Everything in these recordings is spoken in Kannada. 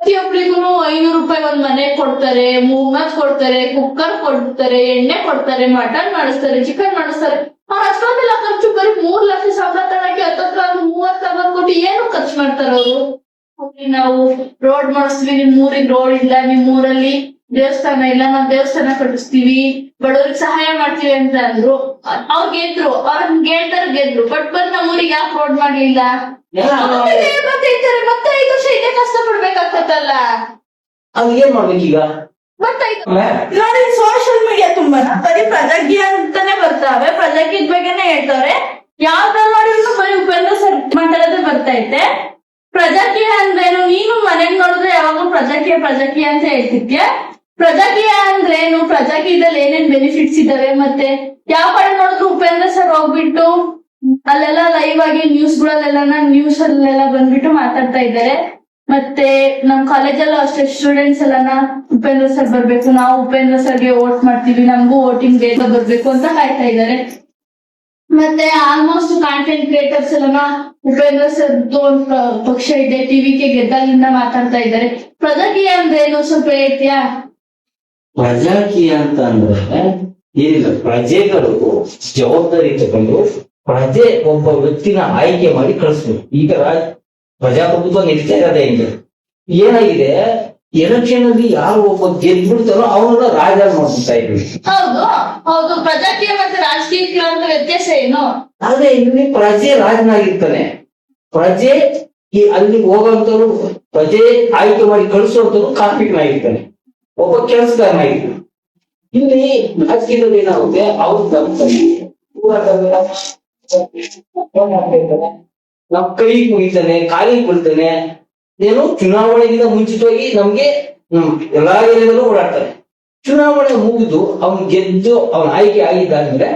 ಪ್ರತಿಯೊಬ್ಬರಿಗೂ 500 ರೂಪಾಯಿ ಒಂದ್ ಮನೆ ಕೊಡ್ತಾರೆ, ಮೂಗ್ಮತ್ ಕೊಡ್ತಾರೆ, ಕುಕ್ಕರ್ ಕೊಡ್ತಾರೆ, ಎಣ್ಣೆ ಕೊಡ್ತಾರೆ, ಮಟನ್ ಮಾಡಿಸ್ತಾರೆ, ಚಿಕನ್ ಮಾಡಿಸ್ತಾರೆ. ಅವ್ರ ಅಷ್ಟೊಂದೆಲ್ಲ ಖರ್ಚು ಬರೀ 3 ಲಕ್ಷ ಸಂಬಳ ತಗೊಳಕ್ಕೆ 30-40 ಏನು ಖರ್ಚು ಮಾಡ್ತಾರ ಅವರು. ನಾವು ರೋಡ್ ಮಾಡಿಸ್ತೀವಿ, ನಿಮ್ ಊರಿಗೆ ರೋಡ್ ಇಲ್ಲ, ನಿಮ್ ಊರಲ್ಲಿ ದೇವಸ್ಥಾನ ಇಲ್ಲ, ನಾವ್ ದೇವಸ್ಥಾನ ಕಟ್ಟಿಸ್ತೀವಿ, ಬಡವ್ರಿಗೆ ಸಹಾಯ ಮಾಡ್ತೀವಿ ಅಂತ ಅಂದ್ರು. ಅವ್ರು ಗೆದ್ರು, ಗೆದ್ರು. ಬಟ್ ಬಂದ್ ನಮ್ಮ ಊರಿಗೆ ಯಾಕೆ ರೋಡ್ ಮಾಡ್ಲಿಲ್ಲ? ಮತ್ತೆ 5 ವರ್ಷ ಇದೇ ಕಷ್ಟ ಪಡ್ಬೇಕಾಗ್ತಲ್ಲ. ಅದು ಏನ್ ಮಾಡ್ಬೇಕೀಗ? ನೋಡಿ, ಸೋಷಿಯಲ್ ಮೀಡಿಯಾ ತುಂಬಾ ಬರೀ ಪ್ರಜಾಕೀಯ ಅಂತಾನೆ ಬರ್ತಾವೆ, ಪ್ರಜಾಕೀಯದ ಬಗ್ಗೆನೆ ಹೇಳ್ತಾರೆ. ಯಾವ್ದ್ರಲ್ಲಿ ನೋಡಿದ್ರು ಬರೀ ಉಪೇಂದ್ರ ಸರ್ ಮಾತಾಡೋದೇ ಬರ್ತೈತೆ. ಪ್ರಜಾಕೀಯ ಅಂದ್ರೇನು? ನೀನು ಮನೆಗ್ ನೋಡಿದ್ರೆ ಯಾವಾಗೂ ಪ್ರಜಾಕೀಯ ಅಂತ ಹೇಳ್ತಿದ್ಯಾ. ಪ್ರಜಾಕೀಯ ಅಂದ್ರೇನು? ಪ್ರಜಾಕೀಯದಲ್ಲಿ ಏನೇನ್ ಬೆನಿಫಿಟ್ಸ್ ಇದಾವೆ? ಮತ್ತೆ ಯಾವ ಕಡೆ ನೋಡಿದ್ರು ಉಪೇಂದ್ರ ಸರ್ ಹೋಗ್ಬಿಟ್ಟು ಅಲ್ಲೆಲ್ಲ ಲೈವ್ ಆಗಿ ನ್ಯೂಸ್ ಅಲ್ಲೆಲ್ಲ ಬಂದ್ಬಿಟ್ಟು ಮಾತಾಡ್ತಾ ಇದ್ದಾರೆ. ಮತ್ತೆ ನಮ್ ಕಾಲೇಜಲ್ಲೂ ಅಷ್ಟೇ ಸ್ಟೂಡೆಂಟ್ಸ್ ಎಲ್ಲಾನ ಉಪೇಂದ್ರ ಸರ್ ಬರ್ಬೇಕು, ನಾವು ಉಪೇಂದ್ರ ಸರ್ಗೆ ವೋಟ್ ಮಾಡ್ತೀವಿ, ನಮಗೂ ವೋಟಿಂಗ್ ಬೇಗ ಬರ್ಬೇಕು ಅಂತ ಕಾಯ್ತಾ ಇದ್ದಾರೆ. ಮತ್ತೆ ಆಲ್ಮೋಸ್ಟ್ ಕಾಂಟೆಂಟ್ ಕ್ರಿಯೇಟರ್ಸ್ ಎಲ್ಲಾನ ಉಪೇಂದ್ರ ಸರ್ ಒಂದು ಪಕ್ಷ ಇದೆ, ಟಿವಿಗೆ ಗೆದ್ದಾಗಿಂದ ಮಾತಾಡ್ತಾ ಇದ್ದಾರೆ. ಪ್ರಜಾಕೀಯ ಅಂದ್ರೆ ಏನು ಸ್ವಲ್ಪ ಹೇಳ್ತೀಯಾ? ಪ್ರಜಾಕೀಯ ಅಂತ ಅಂದ್ರೆ ಏನಿಲ್ಲ, ಪ್ರಜೆಗಳು ಜವಾಬ್ದಾರಿ ತಗೊಂಡು ಪ್ರಜೆ ಒಬ್ಬ ವ್ಯಕ್ತಿನ ಆಯ್ಕೆ ಮಾಡಿ ಕಳಿಸ್ಬೇಕು. ಈಗ ಪ್ರಜಾಪ್ರಭುತ್ವ ನಡೀತಾ ಇರೋದೇ ಹಿಂಗೆ. ಏನಾಗಿದೆ, ಎಲೆಕ್ಷನ್ ಅಲ್ಲಿ ಯಾರು ಒಬ್ಬ ಗೆದ್ಬಿಡ್ತಾರೋ ಅವನ್ನ ರಾಜಧಾನಿ ಮಾಡ್ಬಿಡ್ತಾ ಇದ್ವಿ. ಹೌದು, ಪ್ರಜಾಕೀಯ ಮತ್ತೆ ರಾಜಕೀಯ ವ್ಯತ್ಯಾಸ ಏನು? ಆದ್ರೆ ಇಲ್ಲಿ ಪ್ರಜೆ ರಾಜನಾಗಿರ್ತಾನೆ, ಪ್ರಜೆ ಅಲ್ಲಿ ಹೋಗೋಂಥವ್ರು, ಪ್ರಜೆ ಆಯ್ಕೆ ಮಾಡಿ ಕಳಿಸೋಂಥವ್ರು ಕಾರ್ಮಿಕನಾಗಿರ್ತಾನೆ, ಒಬ್ಬ ಕೆಲಸಗಾರನಾಗಿರ್ತಾನೆ. ಇಲ್ಲಿ ರಾಜಕೀಯದಲ್ಲಿ ಏನಾಗುತ್ತೆ, ಅವ್ರು ನಮ್ ಕೈ ಮುಗಿತಾನೆ, ಕಾಲಿಗೆ ಬೀಳ್ತಾನೆ. ಏನು, ಚುನಾವಣೆಗಿಂತ ಮುಂಚಿತವಾಗಿ ನಮ್ಗೆ ಎಲ್ಲಾ ಏರಿಯಾದಲ್ಲೂ ಓಡಾಡ್ತಾನೆ. ಚುನಾವಣೆ ಮುಗಿದು ಅವ್ನ್ ಗೆದ್ದು ಅವನ ಆಯ್ಕೆ ಆಗಿದ್ದಾದ್ಮೇಲೆ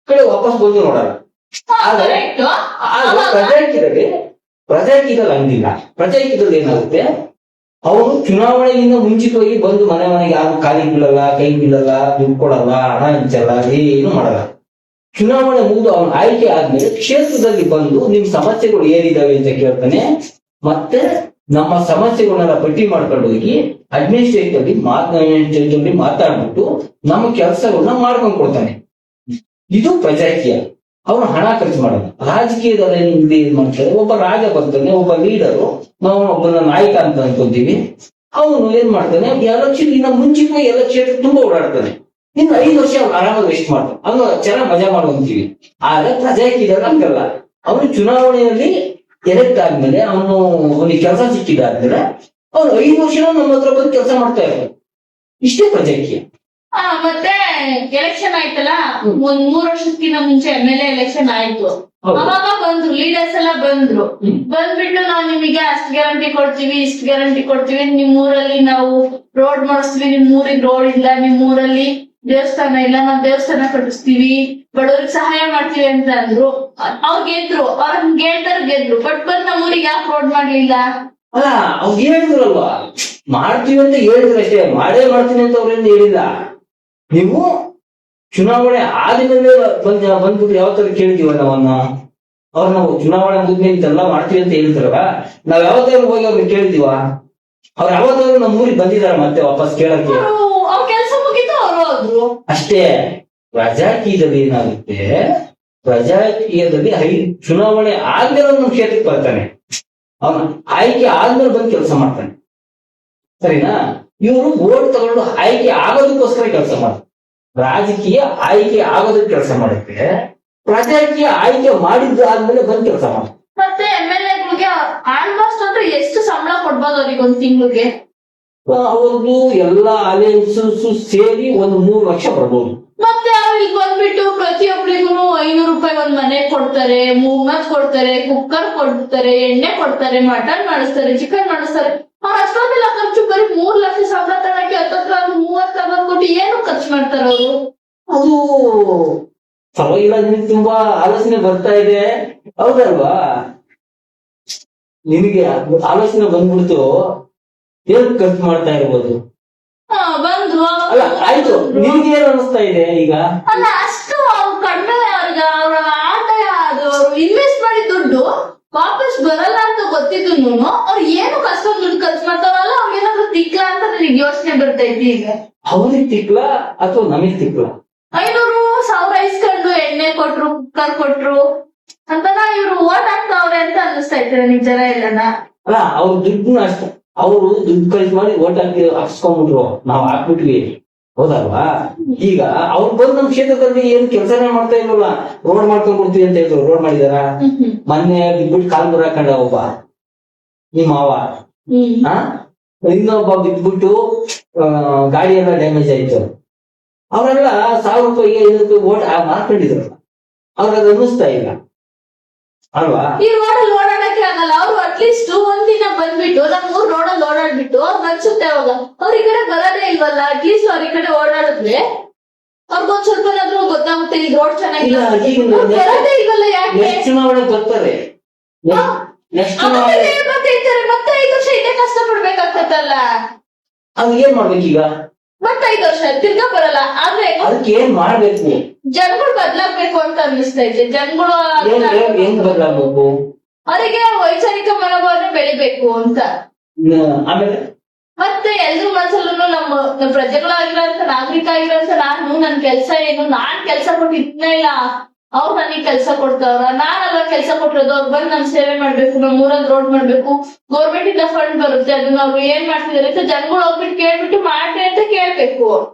ಕಡೆ ವಾಪಸ್ ಬಂದು ನೋಡಲ್ಲ. ಆದರೆ ಪ್ರಜಾಕೀಯದಲ್ಲಿ ಹಂಗಿಲ್ಲ. ಪ್ರಜಾಕೀಯದಲ್ಲಿ ಏನಾಗುತ್ತೆ, ಅವನು ಚುನಾವಣೆಗಿಂತ ಮುಂಚಿತವಾಗಿ ಬಂದು ಮನೆಗೆ ಯಾರು ಕಾಲಿಗೆ ಬೀಳಲ್ಲ, ಕೈ ಬೀಳಲ್ಲ, ದುಡ್ಡು ಕೊಡಲ್ಲ, ಹಣ ಹಂಚಲ್ಲ, ಏನು ಮಾಡಲ್ಲ. ಚುನಾವಣೆ ಮುಗಿದು ಅವನ ಆಯ್ಕೆ ಆದ್ಮೇಲೆ ಕ್ಷೇತ್ರದಲ್ಲಿ ಬಂದು ನಿಮ್ ಸಮಸ್ಯೆಗಳು ಏನಿದಾವೆ ಅಂತ ಕೇಳ್ತಾನೆ. ಮತ್ತೆ ನಮ್ಮ ಸಮಸ್ಯೆಗಳನ್ನೆಲ್ಲ ಪಟ್ಟಿ ಮಾಡ್ಕೊಂಡು ಹೋಗಿ ಅಡ್ಮಿನಿಸ್ಟ್ರೇಟಿವ್ ಮಾತಾಡ್ಬಿಟ್ಟು ನಮ್ಮ ಕೆಲಸಗಳನ್ನ ಮಾಡ್ಕೊಂಡು ಕೊಡ್ತಾನೆ. ಇದು ಪ್ರಜಾಕೀಯ. ಅವನು ಹಣ ಖರ್ಚು ಮಾಡಲ್ಲ. ರಾಜಕೀಯದಲ್ಲಿ ಏನ್ ಮಾಡ್ತಾರೆ, ಒಬ್ಬ ರಾಜ ಬರ್ತಾನೆ, ಒಬ್ಬ ಲೀಡರು, ನಾವು ಒಬ್ಬನ ನಾಯಕ ಅಂತ ಅನ್ಕೊಂತೀವಿ. ಅವನು ಏನ್ ಮಾಡ್ತಾನೆ, ಎಲೆಕ್ಷನ್ ಇನ್ನ ಮುಂಚಿತವಾಗಿ ಎಲ್ಲ ಕ್ಷೇತ್ರ ತುಂಬಾ ಓಡಾಡ್ತಾನೆ. ಇನ್ನು 5 ವರ್ಷ ಆರಾಮಾಗಿ ವೇಸ್ಟ್ ಮಾಡ್ತಾನೆ, ಅವನು ಚೆನ್ನಾಗಿ ಮಜಾ ಮಾಡುವಂತೀವಿ. ಆದ್ರೆ ಪ್ರಜಾಕೀಯದಲ್ಲಿ ಹಂಗಲ್ಲ. ಅವನು ಚುನಾವಣೆಯಲ್ಲಿ ಎಲೆಕ್ಟ್ ಆದ್ಮೇಲೆ ಅವನಿಗೆ ಕೆಲಸ ಸಿಕ್ಕಿದಾದ್ಮೇಲೆ ಅವ್ರು 5 ವರ್ಷ ನಮ್ಮ ಹತ್ರ ಬಂದು ಕೆಲಸ ಮಾಡ್ತಾ ಇರ್ತಾರೆ. ಇಷ್ಟೇ ಪ್ರಜಾಕೀಯ. ಮತ್ತೆ ಎಲೆಕ್ಷನ್ ಆಯ್ತಲ್ಲ, 3 ವರ್ಷಕ್ಕಿಂತ ಮುಂಚೆ MLA ಎಲೆಕ್ಷನ್ ಆಯ್ತು. ಅವಾಗ ಬಂದ್ರು ಲೀಡರ್ಸ್ ಎಲ್ಲ ಬಂದ್ಬಿಟ್ಟು ನಾವು ನಿಮಗೆ ಅಷ್ಟು ಗ್ಯಾರಂಟಿ ಕೊಡ್ತೀವಿ, ಇಷ್ಟು ಗ್ಯಾರಂಟಿ ಕೊಡ್ತೀವಿ, ನಿಮ್ ಊರಲ್ಲಿ ನಾವು ರೋಡ್ ಮಾಡಿಸ್ತೀವಿ, ನಿಮ್ ಊರಿಗೆ ರೋಡ್ ಇಲ್ಲ, ನಿಮ್ ಊರಲ್ಲಿ ದೇವಸ್ಥಾನ ಇಲ್ಲ, ನಾವ್ ದೇವಸ್ಥಾನ ಕಟ್ಟಿಸ್ತೀವಿ, ಬಡವ್ರಿಗೆ ಸಹಾಯ ಮಾಡ್ತೀವಿ ಅಂತ ಅಂದ್ರು. ಅವ್ರು ಗೆದ್ರು. ಬಟ್ ಬಂದ್ ನಮ್ಮ ಊರಿಗೆ ಯಾಕೆ ರೋಡ್ ಮಾಡ್ಲಿಲ್ಲ? ಅಲ್ಲ, ಅವ್ರು ಹೇಳಿದ್ರಲ್ವಾ, ಮಾಡ್ತೀವಿ ಅಂತ ಹೇಳಿದ್ರು ಅಷ್ಟೇ, ಮಾಡೇ ಮಾಡ್ತೀನಿ ಅಂತ ಅವ್ರೇನು ಹೇಳಿಲ್ಲ. ನೀವು ಚುನಾವಣೆ ಆದ್ಮೇಲೆ ಬಂದ್ಬಿಟ್ಟು ಯಾವತ್ತಾದ್ರು ಕೇಳಿದೀವ ನಾವನ್ನ? ಅವ್ರು ನಾವು ಚುನಾವಣೆ ಮುಗಿದ್ಮೇಲೆ ಇಂತೆಲ್ಲ ಮಾಡ್ತೀವಿ ಅಂತ ಹೇಳಿದ್ರಲ್ಲ, ನಾವ್ ಯಾವತ್ತಾದ್ರು ಹೋಗಿ ಅವ್ರನ್ನ ಕೇಳಿದೀವ? ಅವ್ರು ಯಾವತ್ತಾದ್ರು ನಮ್ಮ ಊರಿಗೆ ಬಂದಿದಾರ ಮತ್ತೆ ವಾಪಸ್ ಕೇಳಕ್ಕೆ? ಕೆಲಸ ಮುಗಿತು, ಅವ್ರು ಹೋದ್ರು ಅಷ್ಟೇ. ಪ್ರಜಾಕೀಯದಲ್ಲಿ ಏನಾಗುತ್ತೆ, ಪ್ರಜಾಕೀಯದಲ್ಲಿ ಚುನಾವಣೆ ಆದ್ಮೇಲೆ ನಮ್ಮ ಕ್ಷೇತ್ರಕ್ಕೆ ಬರ್ತಾನೆ, ಅವನ ಆಯ್ಕೆ ಆದ್ಮೇಲೆ ಬಂದು ಕೆಲಸ ಮಾಡ್ತಾನೆ. ಸರಿನಾ? ಇವರು ವೋಟ್ ತಗೊಂಡು ಆಯ್ಕೆ ಆಗೋದಕ್ಕೋಸ್ಕರ ಕೆಲಸ ಮಾಡ್ತಾರೆ. ರಾಜಕೀಯ ಆಯ್ಕೆ ಆಗೋದಕ್ಕೆ ಕೆಲಸ ಮಾಡುತ್ತೆ, ಪ್ರಜಾಕೀಯ ಆಯ್ಕೆ ಮಾಡಿದ್ದು ಆದ್ಮೇಲೆ ಬಂದು ಕೆಲಸ ಮಾಡ್ತಾರೆ. ಮತ್ತೆ MLAಗಳಿಗೆ ಆಲ್ಮೋಸ್ಟ್ ಅಂದ್ರೆ ಎಷ್ಟು ಸಂಬಳ ಕೊಡ್ಬೋದು ಅವ್ರಿಗೆ ಒಂದ್ ತಿಂಗಳಿಗೆ? ಅವ್ರದ್ದು ಎಲ್ಲಾ ಅಲಯನ್ಸ್ ಸೇರಿ 3 ಲಕ್ಷ ಬರ್ಬೋದು. ಮತ್ತೆ ಅವ್ರಿಗೆ ಬಂದ್ಬಿಟ್ಟು ಪ್ರತಿಯೊಬ್ಬರಿಗೂ 500 ರೂಪಾಯಿ ಒಂದ್ ಮನೆ ಕೊಡ್ತಾರೆ, ಮೂಗ್ಮತ್ ಕೊಡ್ತಾರೆ, ಕುಕ್ಕರ್ ಕೊಡ್ತಾರೆ, ಎಣ್ಣೆ ಕೊಡ್ತಾರೆ, ಮಟನ್ ಮಾಡಿಸ್ತಾರೆ, ಚಿಕನ್ ಮಾಡಿಸ್ತಾರೆ. ಅವ್ರ ಅಷ್ಟೊಂದೆಲ್ಲ ಖರ್ಚು ಬರೀ 3 ಲಕ್ಷ ಸಂಬಳ ತಗೊಳಕ್ಕೆ 30-40 ಏನು ಖರ್ಚು ಮಾಡ್ತಾರ ಅವರು? ಅದು ಪರವಾಗಿಲ್ಲ, ನಿನ್ಗೆ ತುಂಬಾ ಆಲೋಚನೆ ಬರ್ತಾ ಇದೆ, ಹೌದಲ್ವಾ? ನಿನಗೆ ಆಲೋಚನೆ ಬಂದ್ಬಿಡ್ತು, ಏನ್ ಖರ್ಚು ಮಾಡ್ತಾ ಇರ್ಬೋದು? ಬಂದ್ರು. ಅಲ್ಲ, ಆಯ್ತು, ನಿನ್ಗೆ ಏನ್ ಅನಿಸ್ತಾ ಇದೆ ಈಗ? ಅಲ್ಲ, ಅಷ್ಟು ಕಡಿಮೆ ಅವ್ರಿಗೆ ಅವ್ರ ಆಟ ಅದು ಇನ್ವೆಸ್ಟ್ ಮಾಡಿದ ದುಡ್ಡು ವಾಪಸ್ ಬರಲ್ಲ ಅಂತ ಗೊತ್ತಿದ್ರು ಅವ್ರು ಏನು ಕಷ್ಟ ದುಡ್ಡು ಖರ್ಚು ಮಾಡ್ತಾರಲ್ಲ, ಅವ್ರಿಗೆ ತಿಕ್ಲ ಅಂತ ನನಗೆ ಯೋಚನೆ ಬರ್ತೈತಿ ಈಗ. ಅವ್ರಿಗೆ ತಿಕ್ಲ ಅಥವಾ ನಮಗ್ ತಿಕ್ಲ? 500,000 ಇಸ್ಕೊಂಡು ಎಣ್ಣೆ ಕೊಟ್ರು, ಕುಕ್ಕರ್ ಕೊಟ್ರು ಅಂತನ ಇವ್ರು ಓಟ್ ಹಾಕ್ತಾವ್ರೆ ಅಂತ ಅನ್ನಿಸ್ತೈತೆ ನನಗೆ ಜನ ಎಲ್ಲನ. ಅಲ್ಲ, ಅವ್ರ ದುಡ್ಡನ್ನ ಅಷ್ಟ ಅವರು ದುಡ್ಡು ಖರ್ಚು ಮಾಡಿ ಓಟ್ ಹಾಕ್ಸ್ಕೊಂಡ್ಬಿಟ್ರು, ನಾವ್ ಹಾಕ್ಬಿಟ್ವಿ, ಹೌದಲ್ವಾ? ಈಗ ಅವ್ರು ಬಂದು ನಮ್ ಕ್ಷೇತ್ರದಲ್ಲಿ ಏನ್ ಕೆಲಸನೇ ಮಾಡ್ತಾ ಇಲ್ವಲ್ಲ. ರೋಡ್ ಮಾಡ್ಕೊಂಡ್ ಕೊಡ್ತೀವಿ ಅಂತ ಹೇಳಿದ್ರು, ರೋಡ್ ಮಾಡಿದಾರ? ಮೊನ್ನೆ ಬಿಟ್ಬಿಟ್ಟು ಕಾಲ್ ಮುರ ಹಾಕೊಂಡ ಒಬ್ಬ ನಿಮ್ ಮಾವ, ಇನ್ನೊಬ್ಬ ಬಿದ್ಬಿಟ್ಟು ಗಾಡಿ ಎಲ್ಲ ಡ್ಯಾಮೇಜ್ ಆಯ್ತು. ಅವರೆಲ್ಲ 1,000 ರೂಪಾಯಿಗೆ 500 ರೂಪಾಯಿ ಓಟ್ ಮಾರ್ಕೊಂಡಿದ್ರು. ಅವ್ರಿಗೆ ಅದು ಅನ್ನಿಸ್ತಾ ಇಲ್ಲ ಅಲ್ವಾ? ಈ ರೋಡಲ್ಲಿ ಓಡಾಡಕ್ಕೆ ಆಗಲ್ಲ. ಅವ್ರು ಅಟ್ಲೀಸ್ಟ್ ಒಂದಿನ ಬಂದ್ಬಿಟ್ಟು ನಮ್ ಊರ್ ರೋಡಲ್ಲಿ ಓಡಾಡ್ಬಿಟ್ಟು ಅವ್ರಿಗೆ ಅನ್ಸುತ್ತೆ ಅವಾಗ ಅವ್ರ ಈ ಕಡೆ ಬರೋದೇ ಇಲ್ವಲ್ಲ, ಅಟ್ಲೀಸ್ಟ್ ಅವ್ರ ಈ ಕಡೆ ಓಡಾಡಿದ್ರೆ ಅವ್ರಿಗೊಂದ್ ಸ್ವಲ್ಪನಾದ್ರೂ ಗೊತ್ತಾಗುತ್ತೆ ಈ ರೋಡ್ ಚೆನ್ನಾಗಿಲ್ಲ. ಬರೋದೇ ಇಲ್ವಲ್ಲ, ಯಾಕೆ? ಚುನಾವಣೆ ಬರ್ತಾರೆ, ಮತ್ತೆ 5 ವರ್ಷ ಇದೇ ಕಷ್ಟ ಪಡ್ಬೇಕಾಗ್ತಲ್ಲ. ಅದು ಏನ್ ಮಾಡ್ಬೇಕೀಗ? ಮತ್ತೆ 5 ವರ್ಷ ತಿರ್ಗಾ ಬರಲ್ಲ. ಆದ್ರೆ ಅದಕ್ಕೆ ಏನ್ ಮಾಡ್ಬೇಕು? ಜನಗಳು ಬದ್ಲಾಗ್ಬೇಕು ಅಂತ ಅನ್ನಿಸ್ತೈತೆ. ಜನಗಳು ಹೆಂಗ್ ಬದಲಾಗಬೇಕು? ಅವರಿಗೆ ವೈಚಾರಿಕ ಮನೋಭಾವನೆ ಬೆಳಿಬೇಕು ಅಂತ. ಆಮೇಲೆ ಮತ್ತೆ ಎಲ್ರ ಮನಸ್ಸಲ್ಲೂ ನಮ್ಮ ಪ್ರಜೆಗಳಾಗಿರೋಂತ ನಾಗರಿಕ ಆಗಿರೋಂತ ನನ್ ಕೆಲ್ಸ ಏನು, ನಾನ್ ಕೆಲ್ಸ ಕೊಟ್ಟಿದ್ನೇ ಇಲ್ಲ, ಅವ್ರು ನನಗೆ ಕೆಲ್ಸ ಕೊಡ್ತಾವ್ರ, ನಾನಲ್ವಾ ಕೆಲ್ಸ ಕೊಟ್ಟಿರೋದು, ಅವ್ರು ಬಂದ್ ನಮ್ ಸೇವೆ ಮಾಡ್ಬೇಕು, ನಮ್ ಊರಲ್ಲಿ ರೋಡ್ ಮಾಡ್ಬೇಕು, ಗೌರ್ಮೆಂಟ್ ಇಂದ ಫಂಡ್ ಬರುತ್ತೆ, ಅದನ್ನ ಅವ್ರು ಏನ್ ಮಾಡ್ತಿದಾರೆ ಅಂತ ಜನಗಳು ಹೋಗ್ಬಿಟ್ಟು ಕೇಳ್ಬಿಟ್ಟು ಮಾಡ್ರಿ ಅಂತ ಕೇಳ್ಬೇಕು.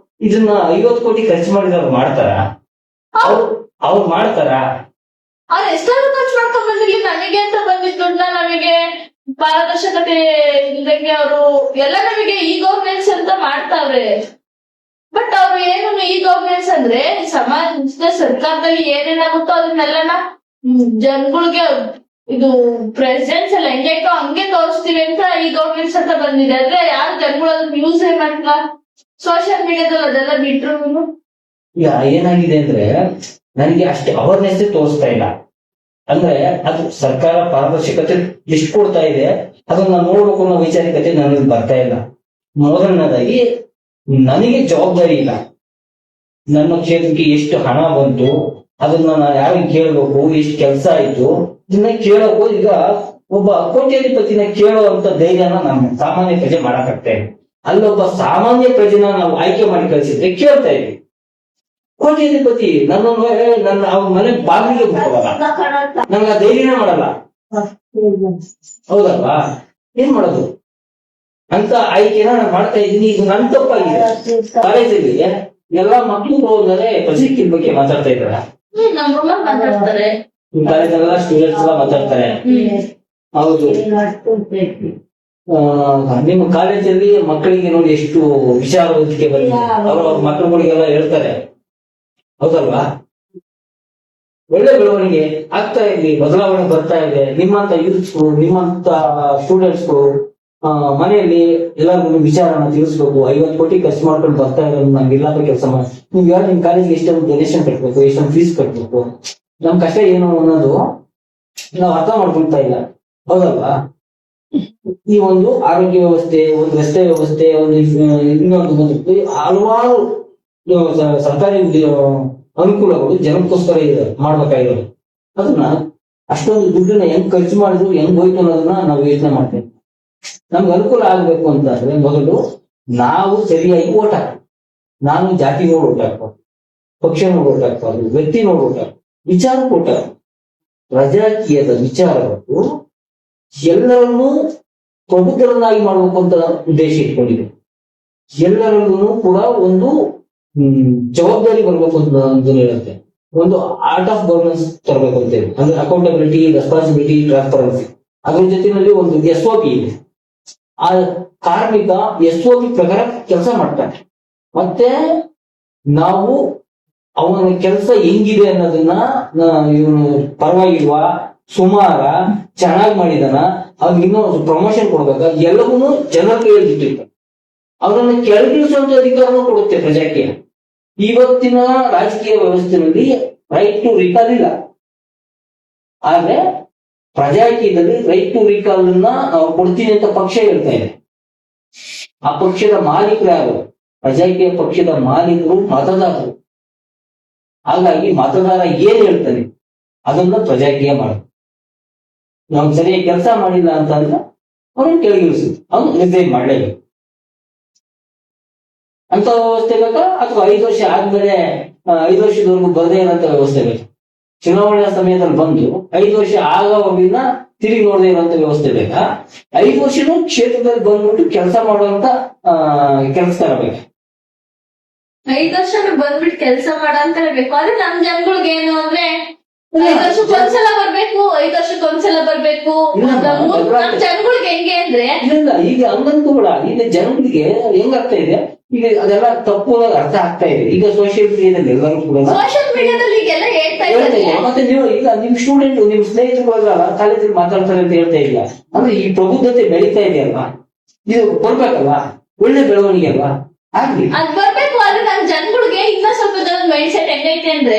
ಇದನ್ನ 50 ಕೋಟಿ ಖರ್ಚು ಮಾಡಿದವ್ರು ಮಾಡ್ತಾರ? ಅವ್ರು ಮಾಡ್ತಾರ? ಅವ್ರು ಎಷ್ಟಾದ್ರೂ ಖರ್ಚು ಮಾಡ್ಕೊಂಡ್ ಬಂದಿರ್ಲಿ, ನಮಗೆ ಅಂತ ಬಂದಿದ್ ದುಡ್ಡನ್ನ ನಮಗೆ ಪಾರದರ್ಶಕತೆ ಇಲ್ದಂಗೆ ಅವರು ಎಲ್ಲ ನಮಗೆ ಈ ಗವರ್ನೆನ್ಸ್ ಅಂತ ಮಾಡ್ತಾವ್ರೆ. ಬಟ್ ಅವ್ರು ಏನು ಈ ಗವರ್ನೆನ್ಸ್ ಅಂದ್ರೆ ಸಮಾಜ ಸರ್ಕಾರದಲ್ಲಿ ಏನೇನಾಗುತ್ತೋ ಅದನ್ನೆಲ್ಲನ ಜನಗಳಿಗೆ ಇದು ಪ್ರೆಸಿಡೆನ್ಸ್ ಎಲ್ಲ ಹೆಂಗೈತೋ ಹಂಗೆ ತೋರಿಸ್ತೀವಿ ಅಂತ ಈ ಗವರ್ನೆನ್ಸ್ ಅಂತ ಬಂದಿದೆ. ಆದ್ರೆ ಯಾರು ಜನಗಳು ಅದನ್ನ ಯೂಸ್ ಮಾಡ್ಲಾ, ಸೋಷಿಯಲ್ ಮೀಡಿಯಾದಲ್ಲಿ ಅದೆಲ್ಲ ಬಿಟ್ರು. ಈಗ ಏನಾಗಿದೆ ಅಂದ್ರೆ ನನಗೆ ಅಷ್ಟೇ ಅವೇರ್ನೆಸ್ ತೋರಿಸ್ತಾ ಇಲ್ಲ. ಅಂದ್ರೆ ಅದು ಸರ್ಕಾರ ಪಾರದರ್ಶಕತೆ ಎಷ್ಟು ಕೊಡ್ತಾ ಇದೆ ಅದನ್ನ ನೋಡ್ಬೇಕು ಅನ್ನೋ ವೈಚಾರಿಕತೆ ನನಗೆ ಬರ್ತಾ ಇಲ್ಲ. ಮೊದಲನೇದಾಗಿ ನನಗೆ ಜವಾಬ್ದಾರಿ ಇಲ್ಲ. ನನ್ನ ಕ್ಷೇತ್ರಕ್ಕೆ ಎಷ್ಟು ಹಣ ಬಂತು ಅದನ್ನ ನಾನು ಯಾರಿಗೆ ಕೇಳ್ಬೇಕು, ಎಷ್ಟು ಕೆಲಸ ಆಯ್ತು ಇದನ್ನ ಕೇಳೋಕು ಈಗ ಒಬ್ಬ ಕೋಟ್ಯಾಧಿಪತಿನ ಕೇಳುವಂತ ಧೈರ್ಯನ ನಾನು ಸಾಮಾನ್ಯ ಪ್ರಜೆ ಮಾಡಕ್ಕಾಗ್ತಾ ಇದೆ. ಅಲ್ಲೊಬ್ಬ ಸಾಮಾನ್ಯ ಪ್ರಜೆನ ನಾವು ಆಯ್ಕೆ ಮಾಡಿ ಕಳಿಸಿದ್ರೆ ಕೇಳ್ತಾ ಇದ್ವಿ. ಕೋಟ್ಯಾಧಿಪತಿ ನನ್ನ ಅವ್ರ ಮನೆ ಬಾಗಿಲಿಗೆ ಬಿಟ್ಟವಲ್ಲ, ನಂಗೆ ಆ ಧೈರ್ಯನೇ ಮಾಡಲ್ಲ, ಹೌದಲ್ವಾ? ಏನ್ ಮಾಡೋದು ಅಂತ ಆಯ್ಕೆನ ನಾನು ಮಾಡ್ತಾ ಇದ್ದೀನಿ. ಇದು ನನ್ ತಪ್ಪಾಗಿದೆ. ಕಾಲೇಜಲ್ಲಿ ಎಲ್ಲಾ ಮಕ್ಕಳು ಹೋದರೆ ಪ್ರೊಜೆಕ್ಟ್ ಬಗ್ಗೆ ಮಾತಾಡ್ತಾ ಇದಾರೆ, ಕಾಲೇಜಲ್ಲೆಲ್ಲ ಸ್ಟೂಡೆಂಟ್ಸ್ ಎಲ್ಲ ಮಾತಾಡ್ತಾರೆ. ಹೌದು, ನಿಮ್ಮ ಕಾಲೇಜಲ್ಲಿ ಮಕ್ಕಳಿಗೆ ನೋಡಿ ಎಷ್ಟು ವಿಚಾರವಂತಿಕೆ ಬಂದಿದೆ, ಅವ್ರ ಮಕ್ಕಳುಗಳಿಗೆಲ್ಲ ಹೇಳ್ತಾರೆ, ಹೌದಲ್ವಾ? ಒಳ್ಳೆ ಬೆಳವಣಿಗೆ ಆಗ್ತಾ ಇದೆ, ಬದಲಾವಣೆ ಬರ್ತಾ ಇದೆ. ನಿಮ್ಮಂತ ಯೂತ್ಸ್ಗಳು, ನಿಮ್ಮಂತ ಸ್ಟೂಡೆಂಟ್ಸ್ಗಳು ಮನೆಯಲ್ಲಿ ಎಲ್ಲರಿಗೂ ವಿಚಾರನ ತಿಳಿಸ್ಬೇಕು. 50 ಕೋಟಿ ಖರ್ಚು ಮಾಡ್ಕೊಂಡು ಬರ್ತಾ ಇರೋದು ನಮ್ಗೆ ಇಲ್ಲಾದ ಕೆಲಸ ಮಾಡಿ, ನೀವ್ ಯಾರು ನಿಮ್ ಕಾಲೇಜ್ಗೆ ಎಷ್ಟೊಂದು ಡೊನೇಷನ್ ಕಟ್ಬೇಕು, ಎಷ್ಟೊಂದು ಫೀಸ್ ಕಟ್ಬೇಕು, ನಮ್ ಕಷ್ಟ ಏನು ಅನ್ನೋದು ನಾವ್ ಅರ್ಥ ಮಾಡ್ಕೊಳ್ತಾ ಇಲ್ಲ, ಹೌದಲ್ವಾ? ಈ ಒಂದು ಆರೋಗ್ಯ ವ್ಯವಸ್ಥೆ, ಒಂದು ರಸ್ತೆ ವ್ಯವಸ್ಥೆ, ಒಂದು ಇನ್ನೊಂದು ಹಲವಾರು ಸರ್ಕಾರಿ ಅನುಕೂಲಗಳು ಜನಕ್ಕೋಸ್ಕರ ಇದೆ ಮಾಡ್ಬೇಕಾಗಿರೋದು. ಅದನ್ನ ಅಷ್ಟೊಂದು ದುಡ್ಡನ್ನ ಹೆಂಗ್ ಖರ್ಚು ಮಾಡಿದ್ರು ಹೆಂಗ್ ಹೋಯ್ತು ಅನ್ನೋದನ್ನ ನಾವು ಯೋಚನೆ ಮಾಡ್ತೇವೆ. ನಮ್ಗೆ ಅನುಕೂಲ ಆಗ್ಬೇಕು ಅಂತಂದ್ರೆ ಮೊದಲು ನಾವು ಸರಿಯಾಗಿ ಓಟ್ ಹಾಕಿ, ನಾನು ಜಾತಿ ನೋಡಿ ಓಟ್ ಹಾಕ್ಬಾರ್ದು, ಪಕ್ಷ ನೋಡಿ ಓಟ್ ಹಾಕ್ಬಾರ್ದು, ವ್ಯಕ್ತಿ ನೋಡಿ ಓಟ್ ಹಾಕ್ಬಾರ್ದು, ವಿಚಾರ ಓಟ್ ಹಾಕ್ಬಾರ್ದು. ರಾಜಕೀಯದ ವಿಚಾರಗಳು ಎಲ್ಲರನ್ನೂ ಪ್ರಬುದ್ಧರನ್ನಾಗಿ ಮಾಡಬೇಕು ಅಂತ ಉದ್ದೇಶ ಇಟ್ಕೊಂಡಿದೆ. ಎಲ್ಲರಲ್ಲೂ ಕೂಡ ಒಂದು ಜವಾಬ್ದಾರಿ ಬರ್ಬೇಕು ಅಂತ ಹೇಳುತ್ತೆ. ಒಂದು ಆರ್ಟ್ ಆಫ್ ಗವರ್ನೆನ್ಸ್ ತರಬೇಕು ಅಂತ ಹೇಳಿ, ಅಂದ್ರೆ ಅಕೌಂಟಬಿಲಿಟಿ, ರೆಸ್ಪಾನ್ಸಿಬಿಲಿಟಿ, ಟ್ರಾನ್ಸ್ಪರೆನ್ಸಿ. ಅದ್ರ ಜೊತೆಯಲ್ಲಿ ಒಂದು SOP ಇದೆ. ಆ ಕಾರ್ಮಿಕ SOP ಪ್ರಕಾರ ಕೆಲಸ ಮಾಡ್ತಾನೆ. ಮತ್ತೆ ನಾವು ಅವನ ಕೆಲಸ ಹೆಂಗಿದೆ ಅನ್ನೋದನ್ನ ಇವನು ಪರವಾಗಿಲ್ವಾ, ಸುಮಾರ, ಚೆನ್ನಾಗಿ ಮಾಡಿದಾನ, ಅವ್ನಿಗೆ ಇನ್ನೂ ಪ್ರಮೋಷನ್ ಕೊಡ್ಬೇಕ, ಎಲ್ಲವನ್ನೂ ಜನರ ಕೈಯಲ್ಲಿ ಇಟ್ಟಿರ್ತಾರೆ. ಅವರನ್ನು ಕೆಳಗಿಳಿಸುವಂತ ಅಧಿಕಾರನೂ ಕೊಡುತ್ತೆ ಪ್ರಜಾಕೀಯ. ಇವತ್ತಿನ ರಾಜಕೀಯ ವ್ಯವಸ್ಥೆಯಲ್ಲಿ ರೈಟ್ ಟು ರಿಕಾಲ್ ಇಲ್ಲ, ಆದ್ರೆ ಪ್ರಜಾಕೀಯದಲ್ಲಿ ರೈಟ್ ಟು ರಿಕಾಲ್ ನಾವು ಕೊಡ್ತೀನಿ ಅಂತ ಪಕ್ಷ ಹೇಳ್ತಾ ಇದೆ. ಆ ಪಕ್ಷದ ಮಾಲೀಕರು ಯಾರು? ಪ್ರಜಾಕೀಯ ಪಕ್ಷದ ಮಾಲೀಕರು ಮತದಾರರು. ಹಾಗಾಗಿ ಮತದಾರ ಏನ್ ಹೇಳ್ತಾನೆ ಅದನ್ನ ಪ್ರಜಾಕೀಯ ಮಾಡುದು. ನಾವು ಸರಿಯಾಗಿ ಕೆಲಸ ಮಾಡಿಲ್ಲ ಅಂತಂದ್ರೆ ಅವ್ರನ್ನ ಕೆಳಗಿಳಿಸುದು, ಅವ್ನು ರಿಸೈನ್ ಮಾಡಲೇಬೇಕು. ಅಂತ ವ್ಯವಸ್ಥೆ ಬೇಕಾ ಅಥವಾ 5 ವರ್ಷ ಆದ್ಮೇಲೆ 5 ವರ್ಷದವರೆಗೂ ಬರದೇ ಇರೋಂತ ವ್ಯವಸ್ಥೆ ಬೇಕಾ? ಚುನಾವಣೆಯ ಸಮಯದಲ್ಲಿ ಬಂದು 5 ವರ್ಷ ಆಗೋವಾಗಿನ ತಿರುಗಿ ನೋಡದೇ ಇರುವಂತ ವ್ಯವಸ್ಥೆ ಬೇಕಾ? 5 ವರ್ಷನೂ ಕ್ಷೇತ್ರದಲ್ಲಿ ಬಂದ್ಬಿಟ್ಟು ಕೆಲಸ ಮಾಡುವಂತ ಕೆಲಸಗಾರ ಬೇಕಾ? 5 ವರ್ಷ ಬಂದ್ಬಿಟ್ಟು ಕೆಲಸ ಮಾಡಂತ ಬೇಕು. ಆದ್ರೆ ನಮ್ ಜನಗಳಿಗೆ ಏನು ಅಂದ್ರೆ 5 ವರ್ಷಕ್ಕೊಂದ್ಸಲ ಬರ್ಬೇಕು, 5 ವರ್ಷಕ್ಕೊಂದ್ಸಲ ಬರ್ಬೇಕು. ನಮ್ ಜನಗಳಿಗೆ ಹೆಂಗೆ ಅಂದ್ರೆ ಇಲ್ಲ, ಈಗ ಹಂಗಂತೂ ಕೂಡ ಈಗ ಜನಗಳಿಗೆ ಹೆಂಗಾಗ್ತಾ ಇದೆ, ಈಗ ಅದೆಲ್ಲ ತಪ್ಪು ಅನ್ನೋದು ಅರ್ಥ ಆಗ್ತಾ ಇದೆ. ಈಗ ಸೋಷಿಯಲ್ ಮೀಡಿಯಾದಲ್ಲಿ ಎಲ್ಲರೂ ಕೂಡ ಸೋಷಿಯಲ್ ಮೀಡಿಯಾದಲ್ಲಿ ಈಗೆಲ್ಲ ಹೇಳ್ತಾ ಇದ್ದಾರೆ. ಮತ್ತೆ ನೀವು ಈಗ ನಿಮ್ ಸ್ಟೂಡೆಂಟ್ ನಿಮ್ ಸ್ನೇಹಿತರು ಹೋದ್ರಲ್ಲ ಕಾಲೇಜಲ್ಲಿ ಮಾತಾಡ್ತಾರೆ ಅಂತ ಹೇಳ್ತಾ ಇಲ್ಲ. ಅಂದ್ರೆ ಈ ಪ್ರಬುದ್ಧತೆ ಬೆಳೀತಾ ಇದೆಯಲ್ವಾ, ಇದು ಬರ್ಬೇಕಲ್ವಾ, ಒಳ್ಳೆ ಬೆಳವಣಿಗೆ ಅಲ್ವಾ, ಆಗ್ಲಿ ಅದ್ ಬರ್ಬೇಕು. ಆದ್ರೆ ನಮ್ ಜನಗಳಿಗೆ ಇನ್ನ ಸ್ವಲ್ಪ ಜನದ ಮೈಂಡ್ ಸೆಟ್ ಹೆಂಗೈತೆ ಅಂದ್ರೆ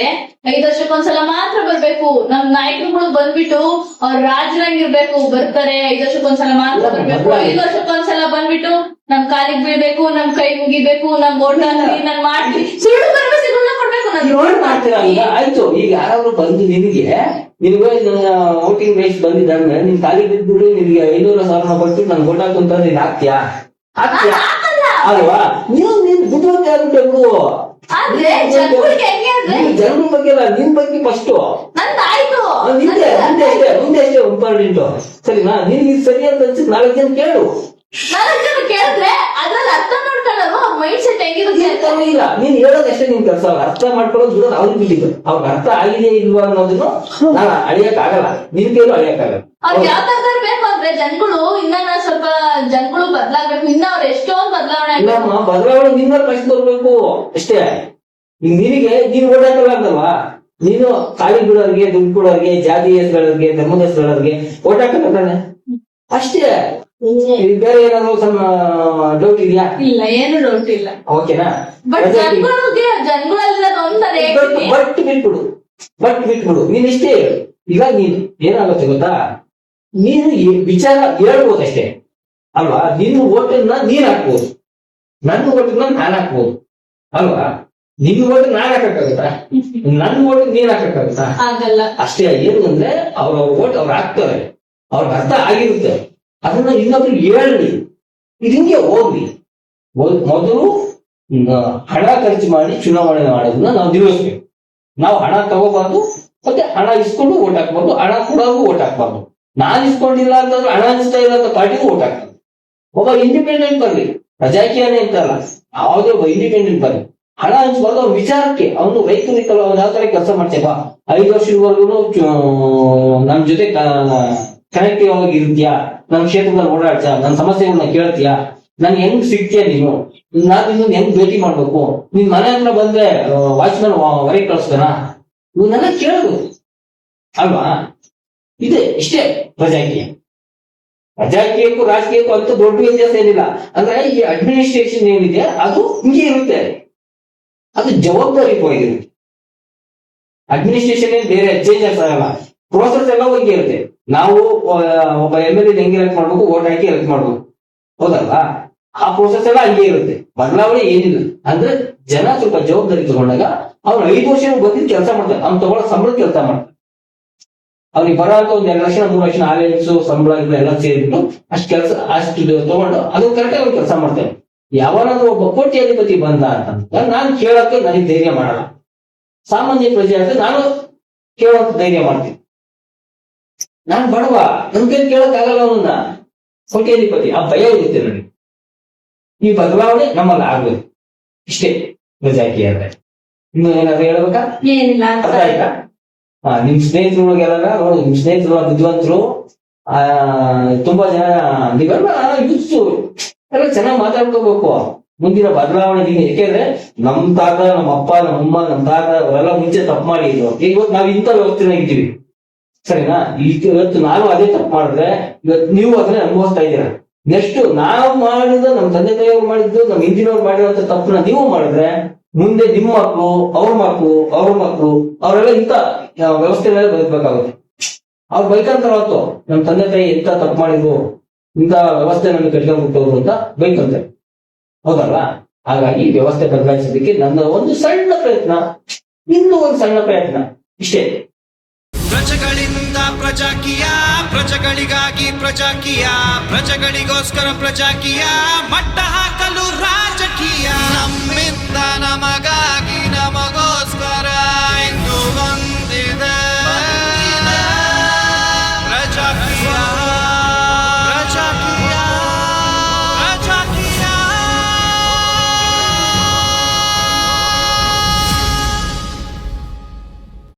5 ವರ್ಷಕ್ಕೊಂದ್ಸಲ ಮಾತ್ರ ಬರ್ಬೇಕು. ನಮ್ ನಾಯಕರುಗಳು ಬಂದ್ಬಿಟ್ಟು ಅವ್ರ ರಾಜರಂಗಿರ್ಬೇಕು, ಬರ್ತಾರೆ 5 ವರ್ಷಕ್ಕೊಂದ್ಸಲ ಮಾತ್ರ ಬರ್ಬೇಕು. 5 ವರ್ಷಕ್ಕೊಂದ್ಸಲ ಬಂದ್ಬಿಟ್ಟು ನಮ್ ಕಾಲಿಗೆ ಬೀಳ್ಬೇಕು, ನಮ್ ಕೈ ಮುಗಿಬೇಕು, ನಮ್ ಓಟ್ ಹಾಕ್ರಿ, ನಾನ್ ಮಾಡ್ತೀನಿ, ಸುಳ್ಳು ಭರವಸೆಗಳನ್ನ ಕೊಡ್ಬೇಕು. ನೋಡ್ ಮಾಡ್ತೀರಾ ಈಗ? ಆಯ್ತು, ಈಗ ಯಾರಾದ್ರೂ ಬಂದು ನಿನಗೆ ವೋಟಿಂಗ್ ರೇಸ್ ಬಂದಿದ್ದಾದ್ಮೇಲೆ ನಿನ್ ಕಾಲಿಗೆ ಬಿದ್ದುಬಿಟ್ಟು ನಿನ್ಗೆ 500,000 ಕೊಟ್ಟು ನನ್ ಓಟ್ ಹಾಕು ಅಂತಂದ್ರೆ ನೀನ್ ಹಾಕ್ತೀಯಾ? ಅಲ್ವಾ? ನೀನ್ ಬುದ್ಧಿವಂತ ಆಗ್ಬೇಕು. ಆದ್ರೆ ಜನಗಳಿಗೆ ಹೆಂಗೆ ಅಂದ್ರೆ ಜನರ ಬಗ್ಗೆ ಅಲ್ಲ, ನಿನ್ ಬಗ್ಗೆ ಫಸ್ಟ್ ನಂದಾಯ್ತು, ಮುಂದೆ ಅಷ್ಟೇ ಇಂಪಾರ್ಟೆಂಟ್. ಸರಿನಾ? ನಿನ್ಗೆ ಇದು ಸರಿ ಅಂತ ಅನ್ಸಿದ್ 4 ಜನ ಕೇಳು. 4 ಜನ ಕೇಳಿದ್ರೆ ಅದ್ರಲ್ಲಿ ಅರ್ಥ ಮಾಡ್ಕೊಳ್ಳೋರು ಅವ್ರ ಮೈಂಡ್ ಸೆಟ್ ಹೆಂಗಿರುತ್ತೆ ಅಂತ. ಇಲ್ಲ, ನೀನ್ ಹೇಳೋದಷ್ಟೇ ನಿನ್ ಕೆಲಸ. ಅರ್ಥ ಮಾಡ್ಕೊಳ್ಳೋದು ಬಿಡೋದು ಅವ್ರಿಗೆ ಬಿಟ್ಟಿದ್ದು. ಅವ್ರಿಗೆ ಅರ್ಥ ಆಗಿದೆಯಾ ಇಲ್ವಾ ಅನ್ನೋದನ್ನು ನಾನು ಅಳಿಯಕ್ ಆಗಲ್ಲ, ನಿನ್ ಕೈಲೂ ಅಳಿಯಕ್ ಆಗಲ್ಲ. ಅವ್ರಿಗೆ ಯಾವ ತರ ಬೇಕು ಅಂದ್ರೆ ಜನಗಳು ಇನ್ನ ಸ್ವಲ್ಪ ಜನಗಳು ಬದಲಾಗ್ಬೇಕು. ಇನ್ನ ಅವ್ರು ಎಷ್ಟೊಂದು ಬದಲಾವಣೆ ಇಲ್ಲಮ್ಮ, ಬದಲಾವಣೆ ನಿನ್ನ ಕಷ್ಟ ಬರ್ಬೇಕು ಅಷ್ಟೇ. ಈಗ ನಿನಗೆ ನೀನ್ ಓಟ್ ಹಾಕಲ್ವಾ, ನೀನು ಖಾಲಿ ಬಿಡೋರ್ಗೆ, ದುಡ್ಡು ಕೊಡೋರ್ಗೆ, ಜಾತಿ ಹೆಸರುಗಳಿಗೆ, ಧರ್ಮದ ಹೆಸರುಗಳಿಗೆ ಓಟ್ ಹಾಕಲ್ಲ ಅಷ್ಟೇ. ಬೇರೆ ಏನಾದ್ರು ಸ್ವಲ್ಪ ಡೌಟ್ ಇದೆಯಾ? ಇಲ್ಲ, ಏನು ಡೌಟ್ ಇಲ್ಲ. ಓಕೆನಾ? ಬಟ್ ಜನಗಳೆಲ್ಲ ಬಟ್ ಬಿಟ್ಬಿಡು ನೀನ್ ಇಷ್ಟೇ ಹೇಳು. ಈಗ ನೀನು ಏನಾಗುತ್ತೆ ಗೊತ್ತಾ, ನೀನು ವಿಚಾರ ಹೇಳ್ಬೋದಷ್ಟೇ ಅಲ್ವಾ? ನಿನ್ನ ಓಟನ್ನ ನೀನ್ ಹಾಕ್ಬೋದು, ನನ್ನ ಓಟನ್ನ ನಾನ್ ಹಾಕ್ಬೋದು ಅಲ್ವಾ? ನಿನ್ನ ಓಟ್ ನಾನ್ ಹಾಕಕ್ಕಾಗತ್ತಾ? ನನ್ನ ಓಟ್ ನೀನ್ ಹಾಕಕ್ಕಾಗತ್ತಾ? ಆಗಲ್ಲ. ಅಷ್ಟೇ. ಏನು ಅಂದ್ರೆ ಅವ್ರ ಓಟ್ ಅವ್ರು ಹಾಕ್ತಾರೆ, ಅವ್ರಿಗೆ ಅರ್ಥ ಆಗಿರುತ್ತೆ. ಅದನ್ನ ಇನ್ನೊಬ್ರಿಗೆ ಹೇಳಿ, ಇದು ಹಿಂಗೆ ಹೋಗ್ಲಿ. ಮೊದಲು ಹಣ ಖರ್ಚು ಮಾಡಿ ಚುನಾವಣೆ ಮಾಡೋದನ್ನ ನಾವು ನಿಲ್ಲಿಸ್ಬೇಕು. ನಾವು ಹಣ ತಗೋಬಾರ್ದು, ಮತ್ತೆ ಹಣ ಇಸ್ಕೊಂಡು ಓಟ್ ಹಾಕ್ಬಾರ್ದು, ಹಣ ಕೊಡೋರ್ಗು ಓಟ್ ಹಾಕ್ಬಾರ್ದು. ನಾನ್ ಇಸ್ಕೊಂಡಿಲ್ಲ ಅಂತಂದ್ರೆ ಹಣ ಹಂಚ್ತಾ ಇರೋ ಪಾರ್ಟಿಗೂ ಓಟ್ ಹಾಕ್ಬಾರ್ದು. ಒಬ್ಬ ಇಂಡಿಪೆಂಡೆಂಟ್ ಬರ್ಲಿ, ಪ್ರಜಾಕೀಯನೇ ಅಂತಲ್ಲ, ಯಾವುದೇ ಒಬ್ಬ ಇಂಡಿಪೆಂಡೆಂಟ್ ಬರ್ಲಿ, ಹಣ ಹಂಚ್ಬಾರ್ದು. ಅವ್ನ ವಿಚಾರಕ್ಕೆ ಅವನು ವೈಯಕ್ತಿಕ ಯಾವ ತರ ಕೆಲಸ ಮಾಡ್ತೇವಾ, 5 ವರ್ಷದವರೆಗೂ ನಮ್ ಜೊತೆ ಕನೆಕ್ಟಿವ್ ಆಗಿ ಇರ್ತೀಯಾ, ನಮ್ ಕ್ಷೇತ್ರದಲ್ಲಿ ಓಡಾಡ್ತೀಯಾ, ನನ್ನ ಸಮಸ್ಯೆಗಳನ್ನ ಕೇಳ್ತೀಯಾ, ನನ್ ಹೆಂಗ್ ಸಿಗ್ತೀಯಾ, ನಾನು ನಿನ್ನ ಹೆಂಗ್ ಭೇಟಿ ಮಾಡ್ಬೇಕು, ನಿನ್ ಮನೆ ಹತ್ರ ಬಂದ್ರೆ ವಾಚ್ಮನ್ ಹೊರಗೆ ಕಳಿಸ್ತಾನ, ಇವನ್ನೆಲ್ಲ ಕೇಳೋದು ಅಲ್ವಾ? ಇದೆ ಇಷ್ಟೇ ಪ್ರಜಾಕೀಯ. ಪ್ರಜಾಕೀಯಕ್ಕೂ ರಾಜಕೀಯಕ್ಕೂ ಅಂತ ದೊಡ್ಡ ವ್ಯತ್ಯಾಸ ಏನಿಲ್ಲ. ಅಂದ್ರೆ ಈ ಅಡ್ಮಿನಿಸ್ಟ್ರೇಷನ್ ಏನಿದೆ ಅದು ಹಿಂಗೆ ಇರುತ್ತೆ, ಅದು ಜವಾಬ್ದಾರಿಯುತವಾಗಿರುತ್ತೆ. ಅಡ್ಮಿನಿಸ್ಟ್ರೇಷನ್ ಏನ್ ಬೇರೆ ಚೇಂಜಸ್ ಆಗಲ್ಲ, ಪ್ರೋಸೆಸ್ ಎಲ್ಲ ಹಿಂಗೆ ಇರುತ್ತೆ. ನಾವು ಒಬ್ಬ MLA ಹೆಂಗೆ ಎಲೆಕ್ಟ್ ಮಾಡ್ಬೇಕು, ಓಟ್ ಹಾಕಿ ಎಲೆಕ್ಟ್ ಮಾಡ್ಬೇಕು, ಹೌದಲ್ವಾ? ಆ ಪ್ರೋಸೆಸ್ ಎಲ್ಲ ಹಂಗೆ ಇರುತ್ತೆ, ಬದಲಾವಣೆ ಏನಿಲ್ಲ. ಅಂದ್ರೆ ಜನ ಸ್ವಲ್ಪ ಜವಾಬ್ದಾರಿ ತಗೊಂಡಾಗ ಅವ್ರು 5 ವರ್ಷ ಬಂದಿದ್ದು ಕೆಲಸ ಮಾಡ್ತಾರೆ, ಅವ್ನು ತಗೊಳ್ಳೋ ಸಂಬಳ ಕೆಲಸ ಮಾಡ್ತಾರೆ. ಅವ್ರಿಗೆ ಬರೋ ಅಂತ 1 2 ಲಕ್ಷ 3 ಲಕ್ಷ ಆಲೆನ್ಸು ಸಂಬಳ ಎಲ್ಲ ಸೇರಿಬಿಟ್ಟು ಅಷ್ಟು ತಗೊಂಡು ಅದು ಕರೆಕ್ಟ್ ಆಗಿ ಕೆಲಸ ಮಾಡ್ತಾರೆ. ಯಾವನಾದ್ರೂ ಒಬ್ಬ ಕೋಟ್ಯಾಧಿಪತಿ ಬಂದ ಅಂತಂದ್ರೆ ನಾನು ಕೇಳೋಕೆ ನನಗೆ ಧೈರ್ಯ ಮಾಡಲ್ಲ. ಸಾಮಾನ್ಯ ಪ್ರಜೆ ಅಂತ ನಾನು ಕೇಳೋಕೆ ಧೈರ್ಯ ಮಾಡ್ತೀನಿ. ನಾನ್ ಬಡವ, ನನ್ ಕೈ ಕೇಳಕ್ ಆಗಲ್ಲ ಅವನ್ನ. ಕೋಟ್ಯಾಧಿಪತಿ ಆ ಭಯ ಇರುತ್ತೆ ನನಗೆ. ಈ ಬದಲಾವಣೆ ನಮ್ಮಲ್ಲಿ ಆಗ್ಬೇಕು, ಇಷ್ಟೇ ಪ್ರಜಾಕೀಯ ಅಂದ್ರೆ. ಇನ್ನು ಏನಾದ್ರು ಹೇಳ್ಬೇಕಾ? ಏನಿಲ್ಲ. ಅರ್ಥ ಆಯ್ತಾ? ನಿಮ್ ಸ್ನೇಹಿತರುಗಳಿಗೆಲ್ಲ ನೋಡಿ, ನಿಮ್ ಸ್ನೇಹಿತರು ಬುದ್ಧಿವಂತರು ತುಂಬಾ ಜನ, ನೀವೆಲ್ಲ ಯೂತ್ಸು ಎಲ್ಲ ಚೆನ್ನಾಗಿ ಮಾತಾಡ್ಕೋಬೇಕು ಮುಂದಿನ ಬದಲಾವಣೆ. ಯಾಕೆಂದ್ರೆ ನಮ್ ತಾತ, ನಮ್ಮ ಅಪ್ಪ, ನಮ್ಮಮ್ಮ, ನಮ್ ತಾತ ಅವರೆಲ್ಲ ಮುಂಚೆ ತಪ್ಪು ಮಾಡಿದ್ರು. ಇವತ್ತು ನಾವ್ ಇಂಥ ವ್ಯವಸ್ಥೆನಾಗಿದ್ದೀವಿ, ಸರಿನಾ? ಇವತ್ತು ನಾವು ಅದೇ ತಪ್ಪು ಮಾಡಿದ್ರೆ ಇವತ್ತು ನೀವು ಅದನ್ನ ಅನುಭವಿಸ್ತಾ ಇದ್ದೀರಾ. ನೆಕ್ಸ್ಟ್ ನಾವು ಮಾಡಿದ, ನಮ್ ತಂದೆ ತಾಯಿಯವ್ರು ಮಾಡಿದ್ದು, ನಮ್ ಹಿಂದಿನವ್ರು ಮಾಡಿರುವಂತ ತಪ್ಪನ್ನ ನೀವು ಮಾಡಿದ್ರೆ ಮುಂದೆ ನಿಮ್ಮ ಮಕ್ಕಳು, ಅವ್ರ ಮಕ್ಕಳು ಅವರೆಲ್ಲ ಇಂಥ ವ್ಯವಸ್ಥೆ ಮೇಲೆ ಬದುಕಬೇಕಾಗುತ್ತೆ. ಅವ್ರು ಬೈಕಂತಾರ ಹೊತ್ತು ನಮ್ ತಂದೆ ತಾಯಿ ಎಂತ ತಪ್ಪು ಮಾಡಿದ್ರು, ಇಂಥ ವ್ಯವಸ್ಥೆ ನಮ್ಗೆ ಕಟ್ಕೊಂಡ್ಬಿಟ್ಟವ್ರು ಅಂತ ಬೈಕಂತಾರೆ, ಹೌದಲ್ಲ? ಹಾಗಾಗಿ ವ್ಯವಸ್ಥೆ ಬದಲಾಯಿಸೋದಕ್ಕೆ ನನ್ನ ಒಂದು ಸಣ್ಣ ಪ್ರಯತ್ನ, ಇನ್ನೂ ಒಂದು ಸಣ್ಣ ಪ್ರಯತ್ನ, ಇಷ್ಟೇ. ಪ್ರಜೆಗಳಿಂದ ಪ್ರಜಾಕೀಯ, ಪ್ರಜೆಗಳಿಗಾಗಿ ಪ್ರಜಾಕೀಯ, ಪ್ರಜೆಗಳಿಗೋಸ್ಕರ ಪ್ರಜಾಕೀಯ, ಮಟ್ಟ